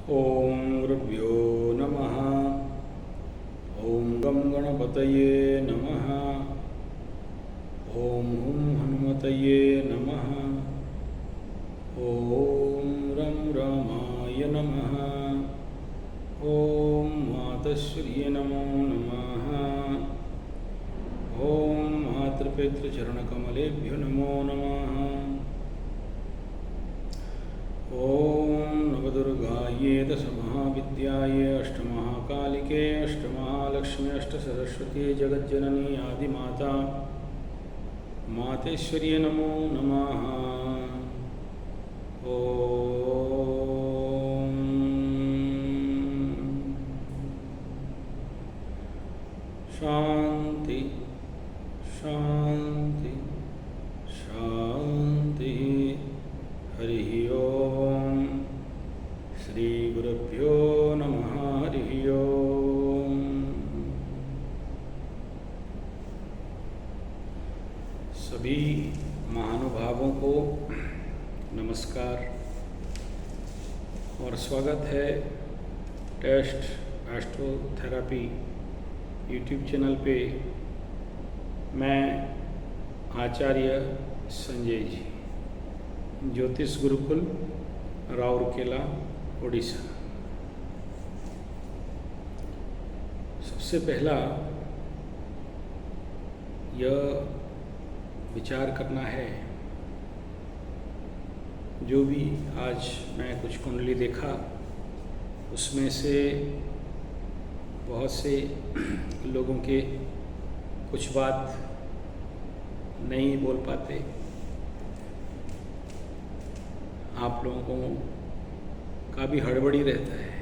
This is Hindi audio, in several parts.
ओम गुरुभ्यो नमः। ओम गं गणपतये नमः। ओम हुं हनुमतये नमः। ओम रं रामाय नमः। ओम मातश्रिये नमो नमः। ओम मातृपितृचरणकमलेभ्यो नमो नमः। ओम नवदुर्गाये दशमहाविद्याये अष्टमहाकालिके अष्टमहालक्ष्मी अष्टसरस्वती जगज्जननी आदिमाता मातेश्वर्ये नमो नमः। ओम शांति शांति शांति। हरि ओम। श्री गुरुभ्यो नमः। हरि ओम। सभी महानुभावों को नमस्कार और स्वागत है टेस्ट एस्ट्रोथेरेपी यूट्यूब चैनल पे। मैं आचार्य संजय जी, ज्योतिष गुरुकुल, राउरकेला, उड़ीसा। सबसे पहला यह विचार करना है, जो भी आज मैं कुछ कुंडली देखा उसमें से बहुत से लोगों के कुछ बात नहीं बोल पाते। आप लोगों का भी हड़बड़ी रहता है,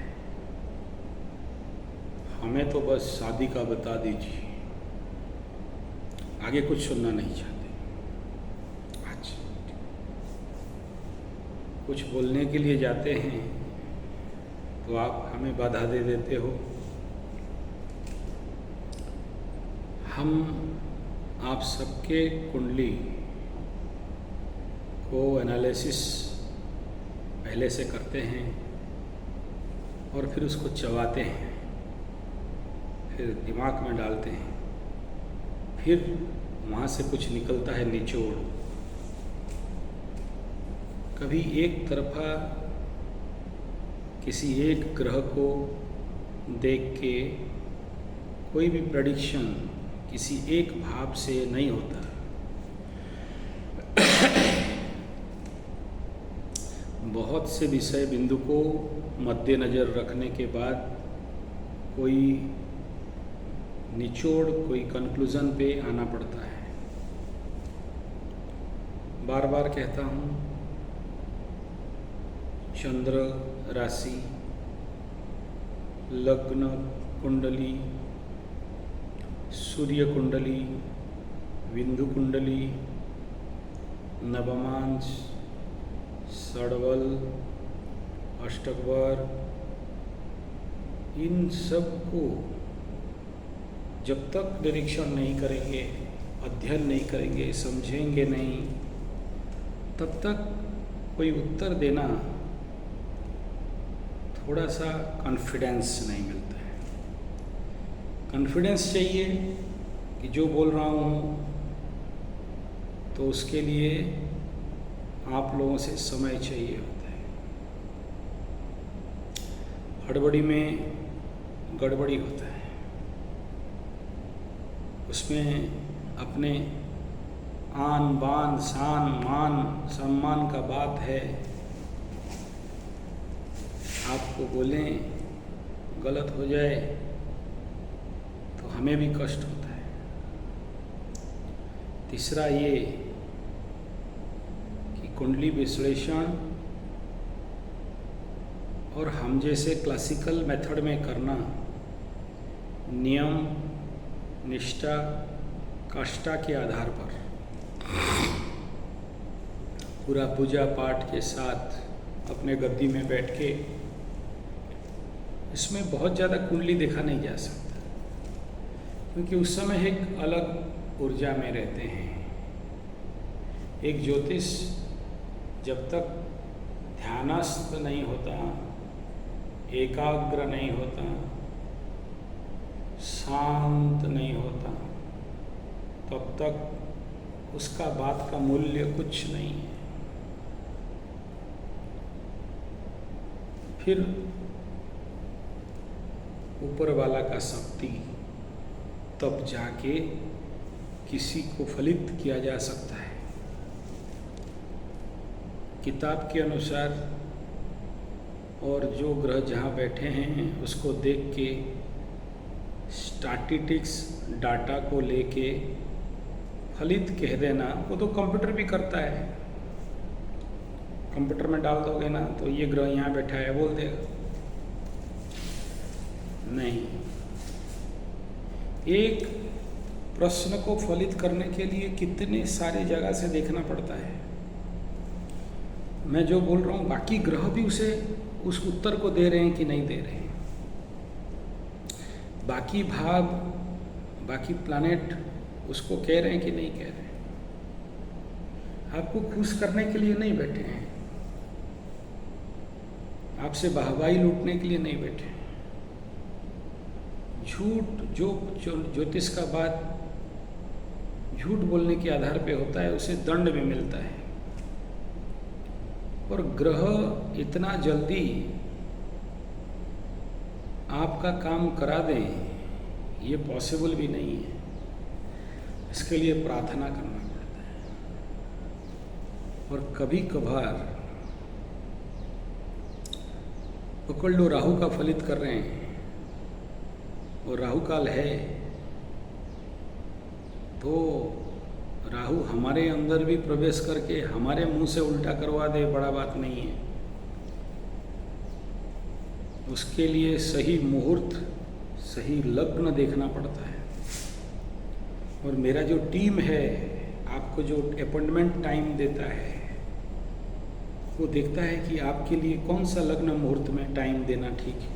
हमें तो बस शादी का बता दीजिए, आगे कुछ सुनना नहीं चाहते। आज कुछ बोलने के लिए जाते हैं तो आप हमें बाधा दे देते हो। हम आप सबके कुंडली को एनालिसिस पहले से करते हैं और फिर उसको चबाते हैं, फिर दिमाग में डालते हैं, फिर वहाँ से कुछ निकलता है निचोड़। कभी एक तरफा किसी एक ग्रह को देख के कोई भी प्रेडिक्शन किसी एक भाव से नहीं होता। बहुत से विषय बिंदु को मद्देनज़र रखने के बाद कोई निचोड़, कोई कंक्लूज़न पे आना पड़ता है। बार बार कहता हूँ, चंद्र राशि, लग्न कुंडली, सूर्य कुंडली, बिंदु कुंडली, नवमांश, षडबल, अष्टकवर, इन सब को जब तक निरीक्षण नहीं करेंगे, अध्ययन नहीं करेंगे, समझेंगे नहीं, तब तक कोई उत्तर देना थोड़ा सा कॉन्फिडेंस नहीं मिलता है। कॉन्फिडेंस चाहिए कि जो बोल रहा हूँ तो उसके लिए आप लोगों से समय चाहिए होता है। हड़बड़ी में गड़बड़ी होता है, उसमें अपने आन बान शान मान सम्मान का बात है। आपको बोलें गलत हो जाए तो हमें भी कष्ट होता है। तीसरा ये कि कुंडली विश्लेषण और हम जैसे क्लासिकल मेथड में करना, नियम निष्ठा काष्ठा के आधार पर पूरा पूजा पाठ के साथ अपने गद्दी में बैठ के, इसमें बहुत ज़्यादा कुंडली देखा नहीं जा सकता, क्योंकि उस समय एक अलग ऊर्जा में रहते हैं। एक ज्योतिष जब तक ध्यानस्थ नहीं होता एकाग्र नहीं होता, शांत नहीं होता, तब तक उसका बात का मूल्य कुछ नहीं है। फिर ऊपर वाला का शक्ति तब जाके किसी को फलित किया जा सकता है। किताब के अनुसार और जो ग्रह जहाँ बैठे हैं उसको देख के स्टैटिस्टिक्स डाटा को लेके फलित कह देना, वो तो कंप्यूटर भी करता है। कंप्यूटर में डाल दोगे ना तो ये ग्रह यहाँ बैठा है बोल देगा। नहीं, एक प्रश्न को फलित करने के लिए कितने सारे जगह से देखना पड़ता है। मैं जो बोल रहा हूँ बाकी ग्रह भी उसे उस उत्तर को दे रहे हैं कि नहीं दे रहे हैं। बाकी भाव, बाकी प्लैनेट उसको कह रहे हैं कि नहीं कह रहे हैं। आपको खुश करने के लिए नहीं बैठे हैं, आपसे वाहवाही लूटने के लिए नहीं बैठे हैं। झूठ, जो ज्योतिष का बात झूठ बोलने के आधार पे होता है उसे दंड में मिलता है। और ग्रह इतना जल्दी आपका काम करा दें ये पॉसिबल भी नहीं है। इसके लिए प्रार्थना करना पड़ता है। और कभी कभार पकड़ लो राहु का फलित कर रहे हैं और राहु काल है तो राहु हमारे अंदर भी प्रवेश करके हमारे मुंह से उल्टा करवा दे, बड़ा बात नहीं है। उसके लिए सही मुहूर्त, सही लग्न देखना पड़ता है। और मेरा जो टीम है आपको जो अपॉइंटमेंट टाइम देता है वो देखता है कि आपके लिए कौन सा लग्न मुहूर्त में टाइम देना ठीक है।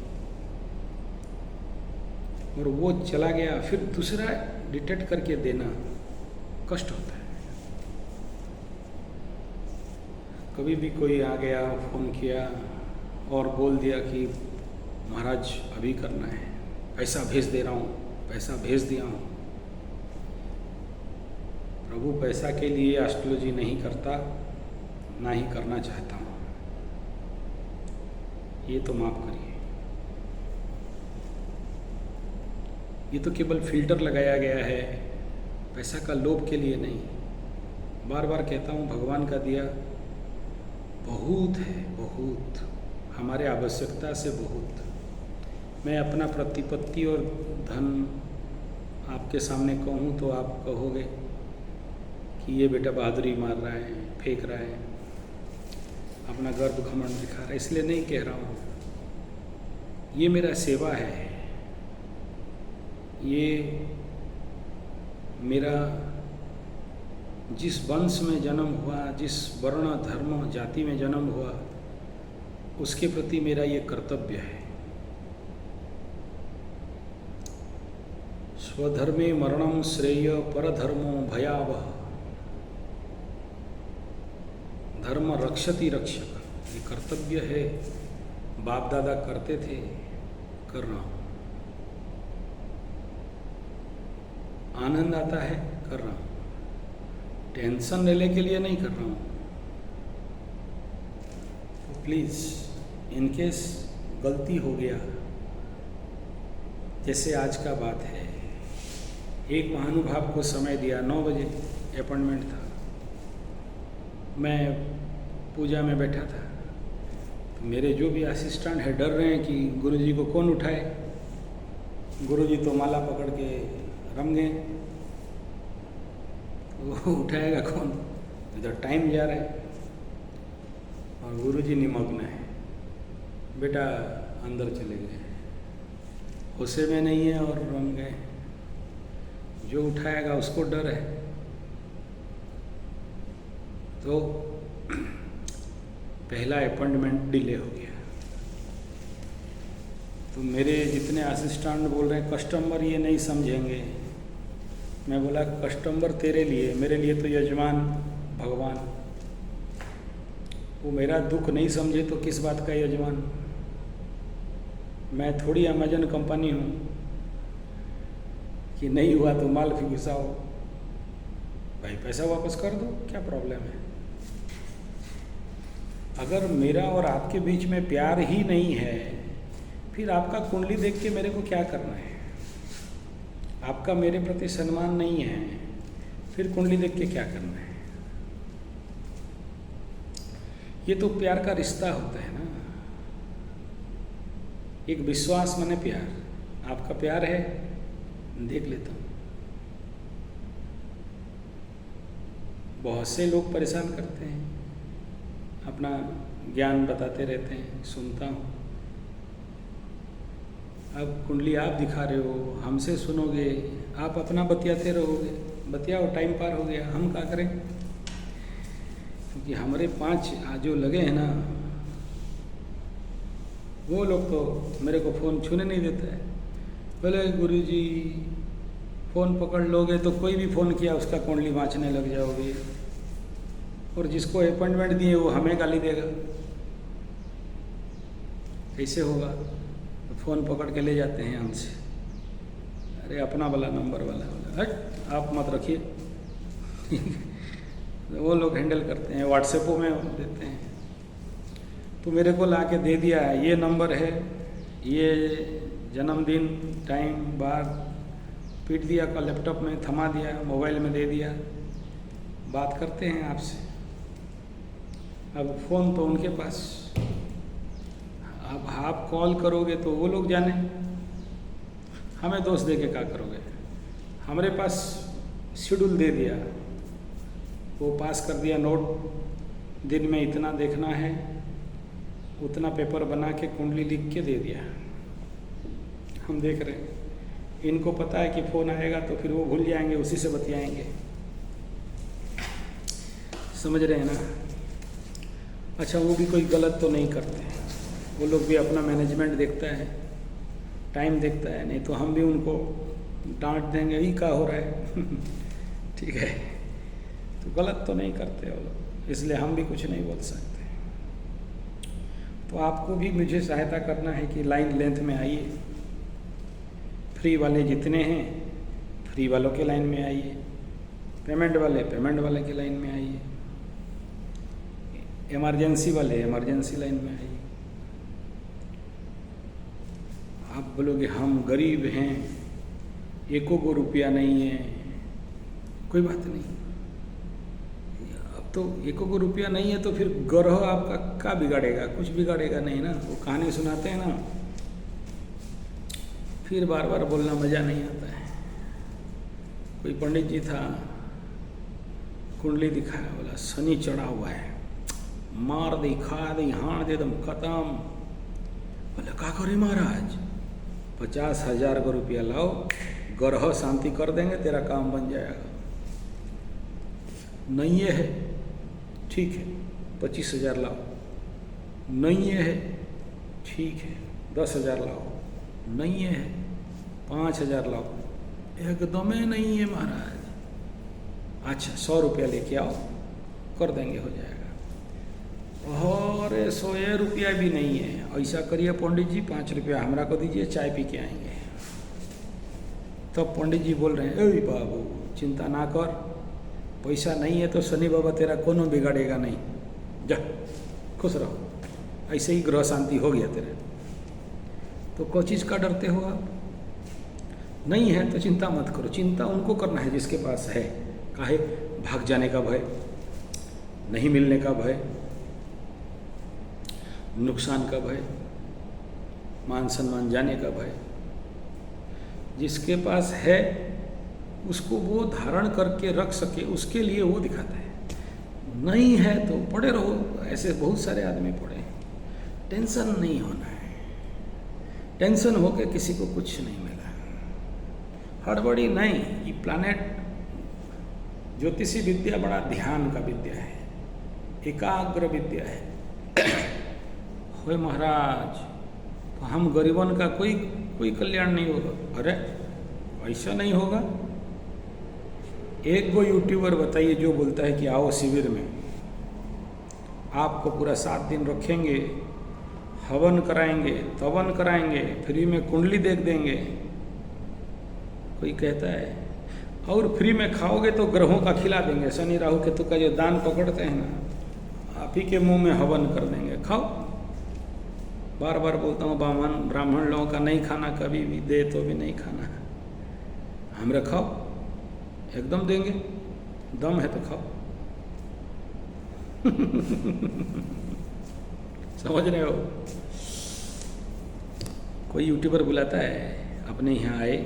और वो चला गया, फिर दूसरा डिटेक्ट करके देना कष्ट होता है। कभी भी कोई आ गया, फ़ोन किया और बोल दिया कि महाराज अभी करना है, पैसा भेज दे रहा हूँ, पैसा भेज दिया हूँ। प्रभु पैसा के लिए एस्ट्रोलॉजी नहीं करता, ना ही करना चाहता हूँ, ये तो माफ़ करिए। ये तो केवल फिल्टर लगाया गया है, पैसा का लोभ के लिए नहीं। बार बार कहता हूँ भगवान का दिया बहुत है, बहुत, हमारे आवश्यकता से बहुत। मैं अपना प्रतिपत्ति और धन आपके सामने कहूँ तो आप कहोगे कि ये बेटा बहादुरी मार रहा है, फेंक रहा है, अपना गर्व घमंड दिखा रहा है। इसलिए नहीं कह रहा हूँ, ये मेरा सेवा है। ये मेरा जिस वंश में जन्म हुआ, जिस वर्ण धर्म जाति में जन्म हुआ, उसके प्रति मेरा ये कर्तव्य है। स्वधर्मे मरणं श्रेय परधर्मो भयावह, धर्म रक्षति रक्षक, ये कर्तव्य है। बाप दादा करते थे, कर रहा हूँ। आनंद आता है, कर रहा हूँ। टेंशन लेने के लिए नहीं कर रहा हूँ। तो प्लीज़, इनकेस गलती हो गया, जैसे आज का बात है, एक महानुभाव को समय दिया, 9 बजे अपॉइंटमेंट था, मैं पूजा में बैठा था, तो मेरे जो भी असिस्टेंट है डर रहे हैं कि गुरुजी को कौन उठाए। गुरुजी तो माला पकड़ के रम गए, वो उठाएगा कौन, इधर टाइम जा रहा है और गुरुजी निमग्न है। बेटा अंदर चले गए, गुस्से में नहीं है और रम गए। जो उठाएगा उसको डर है। तो पहला अपॉइंटमेंट डिले हो गया। तो मेरे जितने असिस्टेंट बोल रहे हैं कस्टमर ये नहीं समझेंगे। मैं बोला कस्टमर तेरे लिए, मेरे लिए तो यजमान भगवान। वो मेरा दुख नहीं समझे तो किस बात का यजमान। मैं थोड़ी अमेजन कंपनी हूँ कि नहीं हुआ तो माल भी घुसाओ। भाई पैसा वापस कर दो, क्या प्रॉब्लम है। अगर मेरा और आपके बीच में प्यार ही नहीं है, फिर आपका कुंडली देख के मेरे को क्या करना है। आपका मेरे प्रति सम्मान नहीं है, फिर कुंडली देख के क्या करना है। ये तो प्यार का रिश्ता होता है ना, एक विश्वास माने प्यार। आपका प्यार है, देख लेता हूँ। बहुत से लोग परेशान करते हैं, अपना ज्ञान बताते रहते हैं, सुनता हूँ। अब कुंडली आप दिखा रहे हो, हमसे सुनोगे, आप अपना बतियाते रहोगे, बतियाओ, टाइम पार हो गया, हम क्या करें। क्योंकि हमारे 5 जो लगे हैं ना, वो लोग तो मेरे को फ़ोन छूने नहीं देते हैं। बोले गुरुजी फ़ोन पकड़ लोगे तो कोई भी फ़ोन किया उसका कुंडली वाँचने लग जाओगे, और जिसको अपॉइंटमेंट दिए वो हमें गाली देगा। कैसे होगा। तो फ़ोन पकड़ के ले जाते हैं हमसे, अरे अपना वाला नंबर वाला हट आप मत रखिए। वो लोग हैंडल करते हैं, व्हाट्सएपों में देते हैं। तो मेरे को ला के दे दिया है, ये नंबर है, ये जन्मदिन, टाइम, बार, पीट दिया का लैपटॉप में, थमा दिया, मोबाइल में दे दिया, बात करते हैं आपसे। अब फ़ोन तो उनके पास, अब आप कॉल करोगे तो वो लोग जाने, हमें दोष दे के क्या करोगे। हमारे पास शेड्यूल दे दिया, वो पास कर दिया नोट, दिन में इतना देखना है, उतना पेपर बना के कुंडली लिख के दे दिया। हम देख रहे हैं, इनको पता है कि फ़ोन आएगा तो फिर वो भूल जाएंगे, उसी से बतियाएंगे। समझ रहे हैं ना। अच्छा, वो भी कोई गलत तो नहीं करते, वो लोग भी अपना मैनेजमेंट देखता है, टाइम देखता है, नहीं तो हम भी उनको डांट देंगे, ये क्या हो रहा है। ठीक है, तो गलत तो नहीं करते वो लोग, इसलिए हम भी कुछ नहीं बोल सकते। तो आपको भी मुझे सहायता करना है कि लाइन लेंथ में आइए, फ्री वाले जितने हैं फ्री वालों के लाइन में आइए, पेमेंट वाले पेमेंट वाले के लाइन में आइए, इमरजेंसी वाले इमरजेंसी लाइन में आइए। आप बोलोगे हम गरीब हैं, एको को रुपया नहीं है, कोई बात नहीं। अब तो एको को रुपया नहीं है तो फिर ग्रह आपका क्या बिगाड़ेगा, कुछ बिगाड़ेगा नहीं ना। वो कहानी सुनाते हैं ना, फिर बार बार बोलना मज़ा नहीं आता है। कोई पंडित जी था, कुंडली दिखाया, बोला शनि चढ़ा हुआ है, मार दी, खा दी, हाड़ दे दम खत्म। बोले क्या करी महाराज, 50,000 का रुपया लाओ, ग्रह शांति कर देंगे, तेरा काम बन जाएगा। नहीं है, ठीक है 25,000 लाओ। नहीं है, ठीक है 10,000 लाओ। नहीं है, 5,000 लाओ। एकदम ही नहीं है महाराज। अच्छा 100 रुपया लेके आओ, कर देंगे, हो जाएगा। और 100 रुपया भी नहीं है। ऐसा करिए पंडित जी, 5 रुपया हमरा को दीजिए, चाय पी के आएंगे। तब पंडित जी बोल रहे हैं, ए बाबू चिंता ना कर, पैसा नहीं है तो शनि बाबा तेरा कोनो बिगाड़ेगा नहीं, जा खुश रहो। ऐसे ही ग्रह शांति हो गया तेरा। तो कोई चीज़ का डरते हो आप? नहीं है तो चिंता मत करो। चिंता उनको करना है जिसके पास है। काहे? भाग जाने का भय, नहीं मिलने का भय, नुकसान का भय, मान सम्मान जाने का भय। जिसके पास है उसको वो धारण करके रख सके, उसके लिए वो दिखाता है। नहीं है तो पड़े रहो, ऐसे बहुत सारे आदमी पड़े हैं। टेंशन नहीं होना है, टेंशन होके किसी को कुछ नहीं मिला। हड़बड़ी नहीं। ये प्लानेट ज्योतिषी विद्या बड़ा ध्यान का विद्या है, एकाग्र विद्या है। होए महाराज, तो हम गरीबन का कोई कल्याण नहीं होगा। अरे ऐसा नहीं होगा। एक वो यूट्यूबर बताइए जो बोलता है कि आओ शिविर में, आपको पूरा 7 दिन रखेंगे, हवन कराएंगे, तवन कराएंगे, फ्री में कुंडली देख देंगे, कोई कहता है, और फ्री में खाओगे तो ग्रहों का खिला देंगे। शनि राहु केतु का जो दान पकड़ते हैं ना, आप ही के मुंह में हवन कर देंगे, खाओ। बार बार बोलता हूँ, ब्राह्मण लोगों का नहीं खाना, कभी भी दे तो भी नहीं खाना, हम रखाओ, एकदम देंगे, दम है तो खाओ। समझ रहे हो? कोई यूट्यूबर बुलाता है अपने यहाँ आए,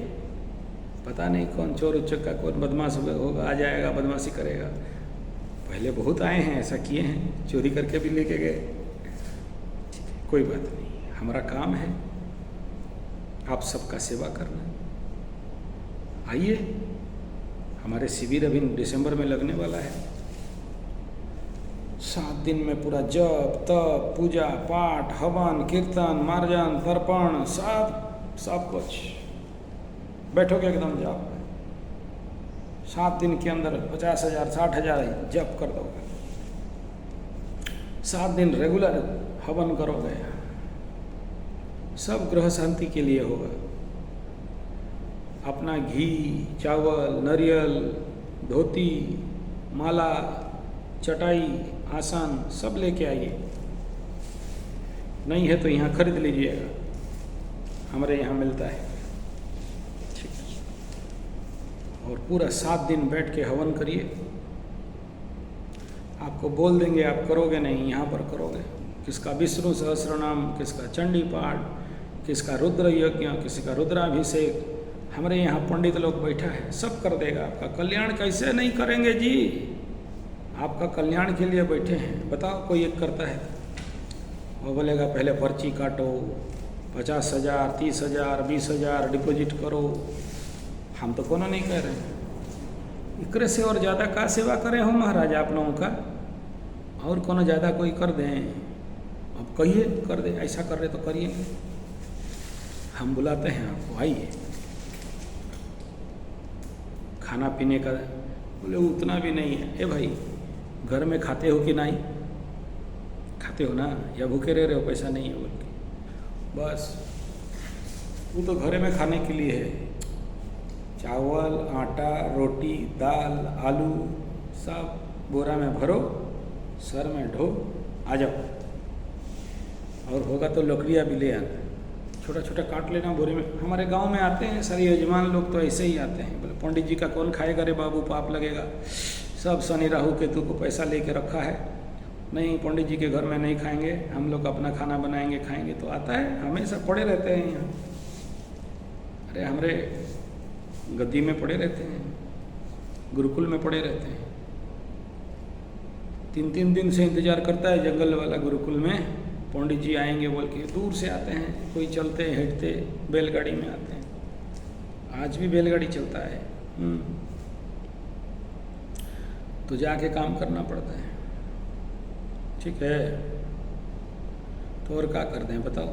पता नहीं कौन चोर उच्चका, कौन बदमाश होगा, आ जाएगा, बदमाशी करेगा। पहले बहुत आए हैं, ऐसा किए हैं, चोरी करके भी लेके गए। कोई बात नहीं, हमारा काम है आप सबका सेवा करना। आइए, हमारे शिविर अभी दिसंबर में लगने वाला है। 7 दिन में पूरा जप तप पूजा पाठ हवन कीर्तन मार्जन तर्पण सब कुछ, बैठोगे एकदम जाप। 7 दिन के अंदर 50,000 60,000 जप कर दोगे। 7 दिन रेगुलर हवन करोगे, सब ग्रह शांति के लिए होगा। अपना घी चावल नारियल धोती माला चटाई आसन सब लेके आइए। नहीं है तो यहाँ खरीद लीजिएगा, हमारे यहाँ मिलता है। और पूरा 7 दिन बैठ के हवन करिए। आपको बोल देंगे, आप करोगे नहीं, यहाँ पर करोगे। किसका विष्णु सहस्रनाम, किसका चंडी पाठ, किसका रुद्र यज्ञ, किसी का रुद्राभिषेक। हमारे यहाँ पंडित लोग बैठा है, सब कर देगा। आपका कल्याण कैसे नहीं करेंगे जी, आपका कल्याण के लिए बैठे हैं। बताओ, कोई एक करता है, वो बोलेगा पहले पर्ची काटो, 50,000 30,000 20,000 डिपॉजिट करो। हम तो कोनो नहीं कह रहे हैं। इकरे से और ज़्यादा का सेवा करें हो महाराज आप लोगों का, और कोनो ज़्यादा कोई कर दें। अब कहिए कर दे, ऐसा कर रहे तो करिए। हम बुलाते हैं आपको, आइए। खाना पीने का बोले उतना भी नहीं है। ए भाई, घर में खाते हो कि नहीं? खाते हो ना, या भूखे रह रहे हो पैसा नहीं है बोल के? बस वो तो घर में खाने के लिए है। चावल आटा रोटी दाल आलू सब बोरा में भरो, सर में ढो, आ जाओ। और होगा तो लकड़ियाँ भी ले आना, छोटा छोटा काट लेना बोरे में। हमारे गांव में आते हैं सारे यजमान लोग, तो ऐसे ही आते हैं। बोले पंडित जी का कौन खाएगा रे बाबू, पाप लगेगा। सब शनि राहु केतु को पैसा लेके रखा है, नहीं पंडित जी के घर में नहीं खाएंगे, हम लोग अपना खाना बनाएंगे खाएंगे। तो आता है, हमेशा पड़े रहते हैं यहाँ। अरे हमारे गद्दी में पड़े रहते हैं, गुरुकुल में पड़े रहते हैं। 3-3 दिन से इंतजार करता है जंगल वाला गुरुकुल में, पंडित जी आएंगे बोल के। दूर से आते हैं, कोई चलते हिटते बैलगाड़ी में आते हैं। आज भी बैलगाड़ी चलता है। तो जाके काम करना पड़ता है, ठीक है। तो और क्या कर दें बताओ।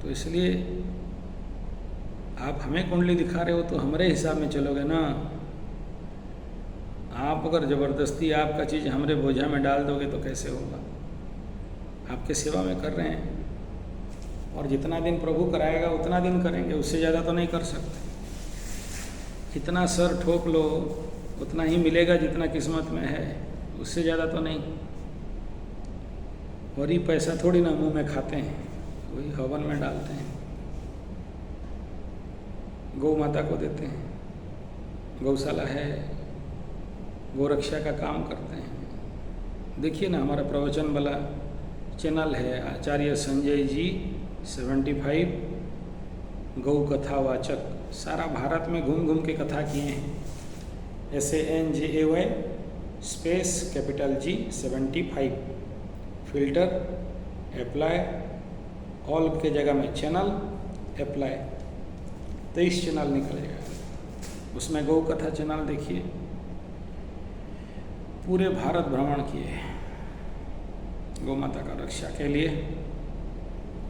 तो इसलिए आप हमें कुंडली दिखा रहे हो तो हमारे हिसाब में चलोगे ना। आप अगर ज़बरदस्ती आपका चीज़ हमारे बोझा में डाल दोगे तो कैसे होगा। आपके सेवा में कर रहे हैं, और जितना दिन प्रभु कराएगा उतना दिन करेंगे, उससे ज़्यादा तो नहीं कर सकते। कितना सर ठोक लो उतना ही मिलेगा जितना किस्मत में है, उससे ज़्यादा तो नहीं। और ये पैसा थोड़ी ना मुंह में खाते हैं, वही हवन में डालते हैं, गौ माता को देते हैं। गौशाला है, गोरक्षा का काम करते हैं। देखिए ना, हमारा प्रवचन वाला चैनल है आचार्य संजय जी 75 गौ कथावाचक, सारा भारत में घूम घूम के कथा किए हैं। SANJAY space capital G 75 filter apply all के जगह में चैनल अप्लाई 23 चैनल निकलेगा। उसमें गौ कथा चैनल देखिए, पूरे भारत भ्रमण किए गौ माता का रक्षा के लिए।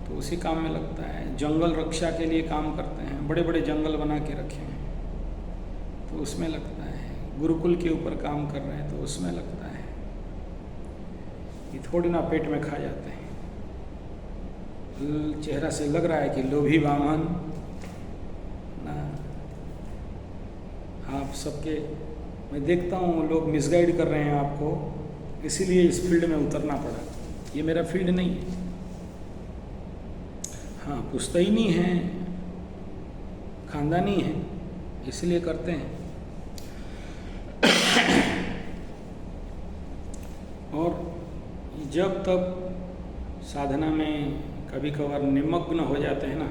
तो उसी काम में लगता है। जंगल रक्षा के लिए काम करते हैं, बड़े बड़े जंगल बना के रखे हैं तो उसमें लगता है। गुरुकुल के ऊपर काम कर रहे हैं तो उसमें लगता है। ये थोड़ी ना पेट में खा जाते हैं। चेहरा से लग रहा है कि लोभी वामन ना। आप सबके मैं देखता हूँ लोग मिसगाइड कर रहे हैं आपको, इसीलिए इस फील्ड में उतरना पड़ा। ये मेरा फील्ड नहीं है। हाँ, पुश्तैनी है, खानदानी है, इसलिए करते हैं। और जब तक साधना में कभी कभार निमग्न हो जाते हैं ना,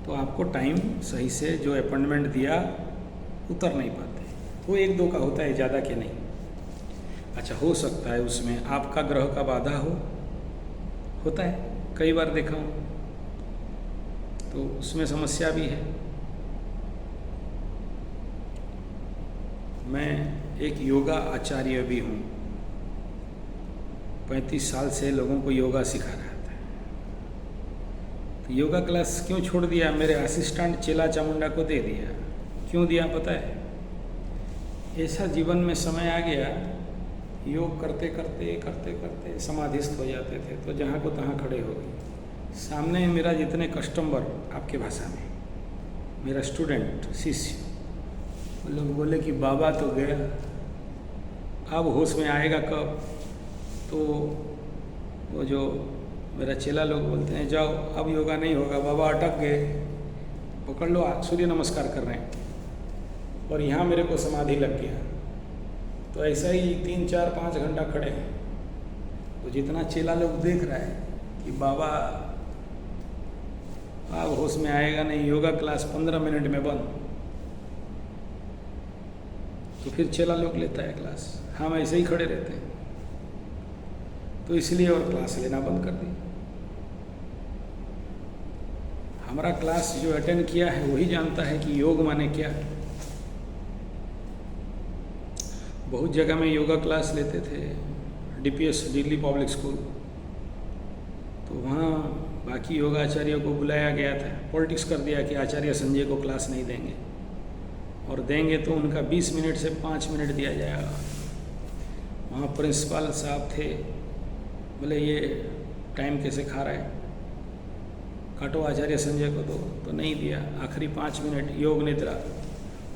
तो आपको टाइम सही से जो अपॉइंटमेंट दिया उतर नहीं पाते। वो एक दो का होता है, ज़्यादा के नहीं। अच्छा, हो सकता है उसमें आपका ग्रह का बाधा होता है, कई बार देखा हूँ, तो उसमें समस्या भी है। मैं एक योगा आचार्य भी हूँ, 35 साल से लोगों को योगा सिखा रहा था। तो योगा क्लास क्यों छोड़ दिया? मेरे असिस्टेंट चेला चामुंडा को दे दिया। क्यों दिया पता है? ऐसा जीवन में समय आ गया, योग करते करते करते करते समाधिस्थ हो जाते थे, तो जहाँ को तहाँ खड़े हो गए। सामने मेरा जितने कस्टमर, आपके भाषा में मेरा स्टूडेंट शिष्य, वो लोग बोले कि बाबा तो गया, अब होश में आएगा कब? तो वो जो मेरा चेला लोग बोलते हैं, जाओ अब योगा नहीं होगा, बाबा अटक गए, पकड़ लो, सूर्य नमस्कार कर रहे हैं। और यहाँ मेरे को समाधि लग गया। तो ऐसा ही 3, 4, 5 घंटा खड़े हैं। तो जितना चेला लोग देख रहा है कि बाबा अब होश में आएगा नहीं, योगा क्लास 15 मिनट में बंद, तो फिर चेला लोग लेता है क्लास, हम ऐसे ही खड़े रहते हैं। तो इसलिए और क्लास लेना बंद कर दी। हमारा क्लास जो अटेंड किया है वही जानता है कि योग माने क्या है। बहुत जगह में योगा क्लास लेते थे, DPS दिल्ली पब्लिक स्कूल, तो वहाँ बाकी योगा आचार्यों को बुलाया गया था। पॉलिटिक्स कर दिया कि आचार्य संजय को क्लास नहीं देंगे, और देंगे तो उनका 20 मिनट से 5 मिनट दिया जाएगा। वहाँ प्रिंसिपल साहब थे, बोले ये टाइम कैसे खा रहा है, काटो आचार्य संजय को दो, तो नहीं दिया। आखिरी 5 मिनट योग निद्रा,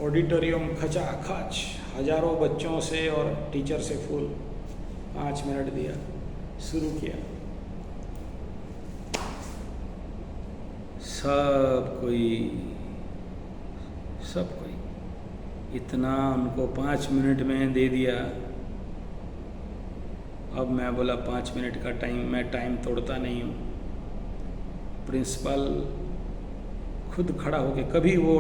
ऑडिटोरियम खचा खच, हजारों बच्चों से और टीचर से फुल, 5 मिनट दिया, शुरू किया। सब कोई इतना उनको 5 मिनट में दे दिया। अब मैं बोला 5 मिनट का टाइम, मैं टाइम तोड़ता नहीं हूँ। प्रिंसिपल खुद खड़ा होके, कभी वो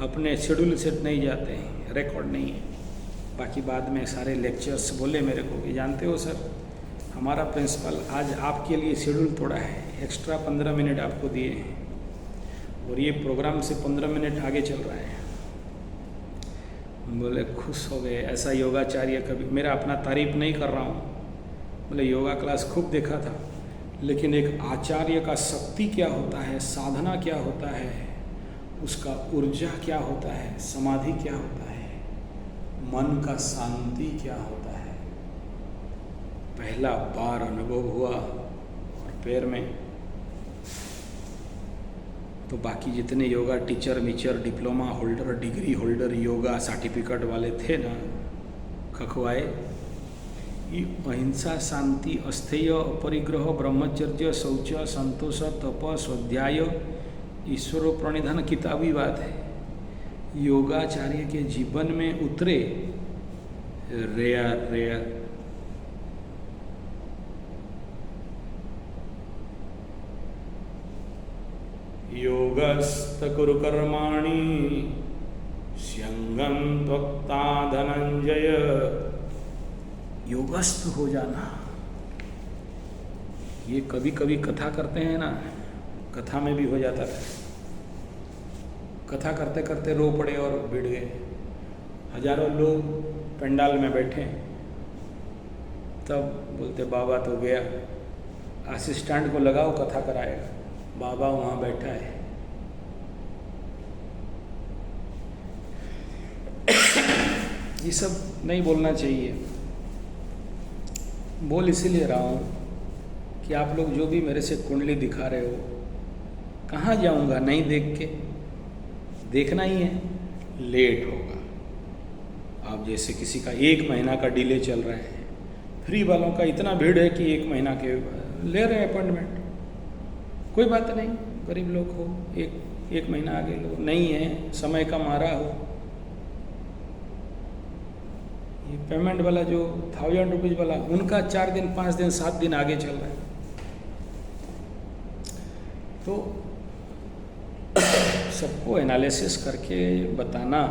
अपने शेड्यूल से नहीं जाते हैं, रिकॉर्ड नहीं है। बाकी बाद में सारे लेक्चर्स बोले मेरे को कि जानते हो सर, हमारा प्रिंसिपल आज आपके लिए शेड्यूल तोड़ा है, एक्स्ट्रा 15 मिनट आपको दिए हैं, और ये प्रोग्राम से 15 मिनट आगे चल रहा है। बोले खुश हो गए। ऐसा योगाचार्य कभी, मेरा अपना तारीफ नहीं कर रहा हूँ, बोले योगा क्लास खूब देखा था, लेकिन एक आचार्य का शक्ति क्या होता है, साधना क्या होता है, उसका ऊर्जा क्या होता है, समाधि क्या होता है, मन का शांति क्या होता है, पहला बार अनुभव हुआ। और पैर में तो बाकी जितने योगा टीचर मीचर, diploma holder, degree holder, yoga certificate वाले थे ना, खखवाए। ये अहिंसा, शांति, अस्थेय, अपरिग्रह, ब्रह्मचर्य, शौच, संतोष, तप, स्वाध्याय, ईश्वर प्रणिधान किताबी बात है। योगाचार्य के जीवन में उतरे, रेयर। योगस्त कुरु कर्माणि स्यंगं त्वक्ता धनंजय। योगस्थ हो जाना, ये कभी कभी कथा करते हैं ना, कथा में भी हो जाता है। कथा करते करते रो पड़े और बैठ गए। हजारों लोग पंडाल में बैठे, तब बोलते बाबा तो गया, असिस्टेंट को लगाओ कथा कराएगा, बाबा वहाँ बैठा है। ये सब नहीं बोलना चाहिए। बोल इसीलिए रहा हूँ कि आप लोग जो भी मेरे से कुंडली दिखा रहे हो, कहाँ जाऊँगा नहीं देख के? देखना ही है, लेट होगा। आप जैसे किसी का 1 महीना का डिले चल रहा है, फ्री वालों का इतना भीड़ है कि 1 महीना के ले रहे हैं अपॉइंटमेंट। कोई बात नहीं, गरीब लोग हो, एक महीना आगे लो, नहीं है समय का मारा हो। ये पेमेंट वाला जो 1000 रुपीज़ वाला, उनका 4 दिन 5 दिन 7 दिन आगे चल रहा है। तो सबको एनालिसिस करके बताना,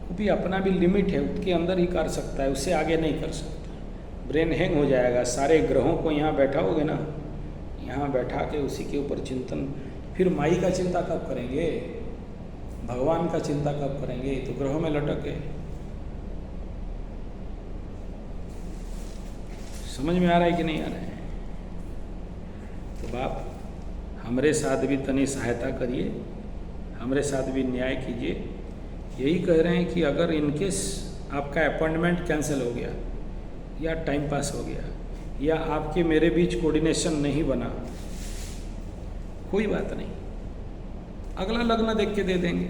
वो भी अपना भी लिमिट है, उसके अंदर ही कर सकता है, उससे आगे नहीं कर सकता। ब्रेन हैंग हो जाएगा। सारे ग्रहों को यहाँ बैठाओगे ना, यहाँ बैठा के उसी के ऊपर चिंतन, फिर माई का चिंता कब करेंगे, भगवान का चिंता कब करेंगे? तो ग्रहों में लटक गए। समझ में आ रहा है कि नहीं आ रहा है? तो बाप हमारे साथ भी तनी सहायता करिए, हमारे साथ भी न्याय कीजिए। यही कह रहे हैं कि अगर इनकेस आपका अपॉइंटमेंट कैंसिल हो गया, या टाइम पास हो गया, या आपके मेरे बीच कोऑर्डिनेशन नहीं बना, कोई बात नहीं, अगला लग्न देख के दे देंगे।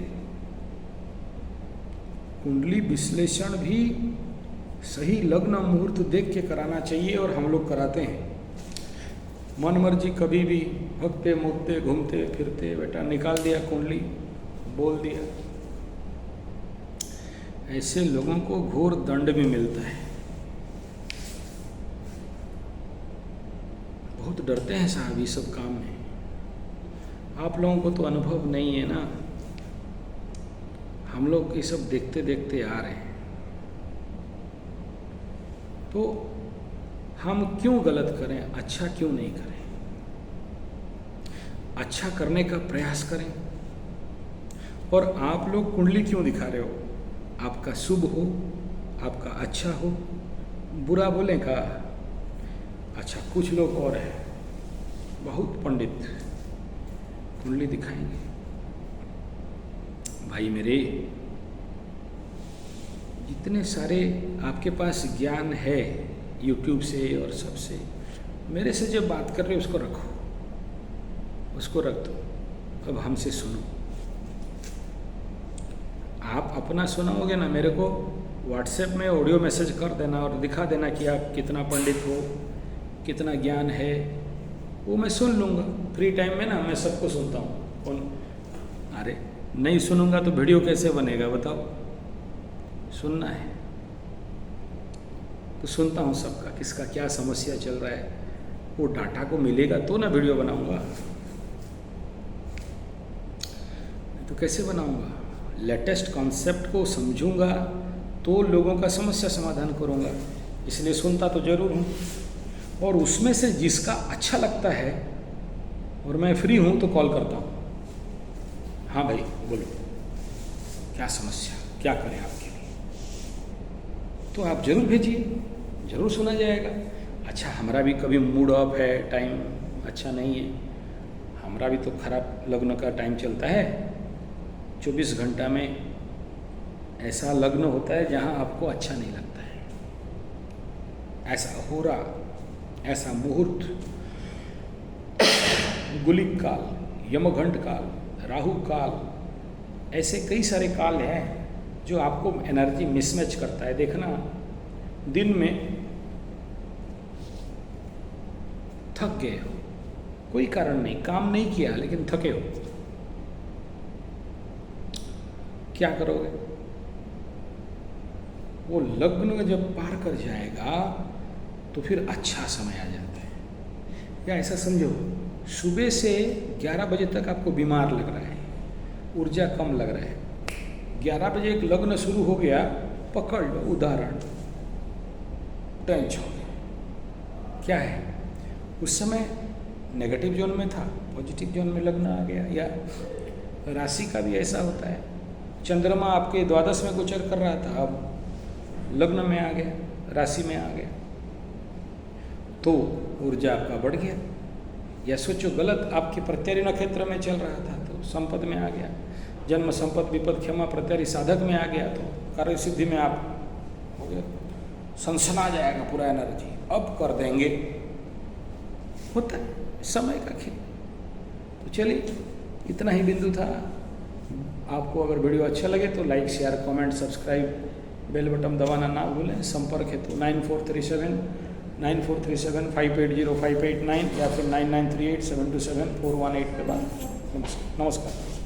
कुंडली विश्लेषण भी सही लग्न मुहूर्त देख के कराना चाहिए, और हम लोग कराते हैं। मन मर्जी कभी भी भगते मुड़ते घूमते फिरते, बेटा निकाल दिया कुंडली, बोल दिया। ऐसे लोगों को घोर दंड भी मिलता है। बहुत डरते हैं साहब ये सब काम में। आप लोगों को तो अनुभव नहीं है ना, हम लोग ये सब देखते देखते आ रहे हैं। तो हम क्यों गलत करें, अच्छा क्यों नहीं करें? अच्छा करने का प्रयास करें। और आप लोग कुंडली क्यों दिखा रहे हो? आपका शुभ हो, आपका अच्छा हो, बुरा बोलें का? अच्छा, कुछ लोग और हैं, बहुत पंडित, कुंडली दिखाएंगे। भाई मेरे, जितने सारे आपके पास ज्ञान है यूट्यूब से और सबसे, मेरे से जो बात कर रहे हो उसको रखो, उसको रख दो। अब हमसे सुनो। आप अपना सुनाओगे ना, मेरे को व्हाट्सएप में ऑडियो मैसेज कर देना और दिखा देना कि आप कितना पंडित हो, कितना ज्ञान है, वो मैं सुन लूँगा। फ्री टाइम में ना मैं सबको सुनता हूँ। कौन? अरे नहीं सुनूंगा तो वीडियो कैसे बनेगा बताओ? सुनना है तो सुनता हूँ सबका, किसका क्या समस्या चल रहा है, वो डाटा को मिलेगा तो ना वीडियो बनाऊंगा, तो कैसे बनाऊंगा? लेटेस्ट कॉन्सेप्ट को समझूंगा तो लोगों का समस्या समाधान करूंगा, इसलिए सुनता तो जरूर हूँ। और उसमें से जिसका अच्छा लगता है और मैं फ्री हूँ तो कॉल करता हूँ। हाँ भाई बोलो, क्या समस्या, क्या करें आपके लिए? तो आप जरूर भेजिए, जरूर सुना जाएगा। अच्छा, हमारा भी कभी मूड ऑफ है, टाइम अच्छा नहीं है, हमारा भी तो खराब लग्न का टाइम चलता है। 24 घंटा में ऐसा लग्न होता है जहाँ आपको अच्छा नहीं लगता है, ऐसा हो रहा, ऐसा मुहूर्त, गुलिक काल, यमघंट काल, राहु काल, ऐसे कई सारे काल हैं जो आपको एनर्जी मिसमैच करता है। देखना, दिन में थक गए हो, कोई कारण नहीं, काम नहीं किया लेकिन थके हो, क्या करोगे? वो लग्न जब पार कर जाएगा तो फिर अच्छा समय आ जाता है। या ऐसा समझो, सुबह से 11 बजे तक आपको बीमार लग रहा है, ऊर्जा कम लग रहा है, 11 बजे एक लग्न शुरू हो गया, पकड़ लो उदाहरण, टेंशन क्या है? उस समय नेगेटिव जोन में था, पॉजिटिव जोन में लग्न आ गया। या राशि का भी ऐसा होता है, चंद्रमा आपके द्वादश में गोचर कर रहा था, अब लग्न में आ गया, राशि में आ गया, तो ऊर्जा आपका बढ़ गया। या सोचो गलत आपके प्रत्यय नक्षत्र में चल रहा था तो संपद में आ गया, जन्म संपद विपद क्षमा प्रत्यय साधक में आ गया तो कार्य सिद्धि में आप हो गया, सनसना जाएगा पूरा एनर्जी, अब कर देंगे। होता है, समय का खेल। तो चलिए, इतना ही बिंदु था। आपको अगर वीडियो अच्छा लगे तो like, share, comment, subscribe, bell button दबाना ना भूलें। संपर्क हेतु 9437 580589 या फिर 9938 727 418 के बाद। नमस्कार।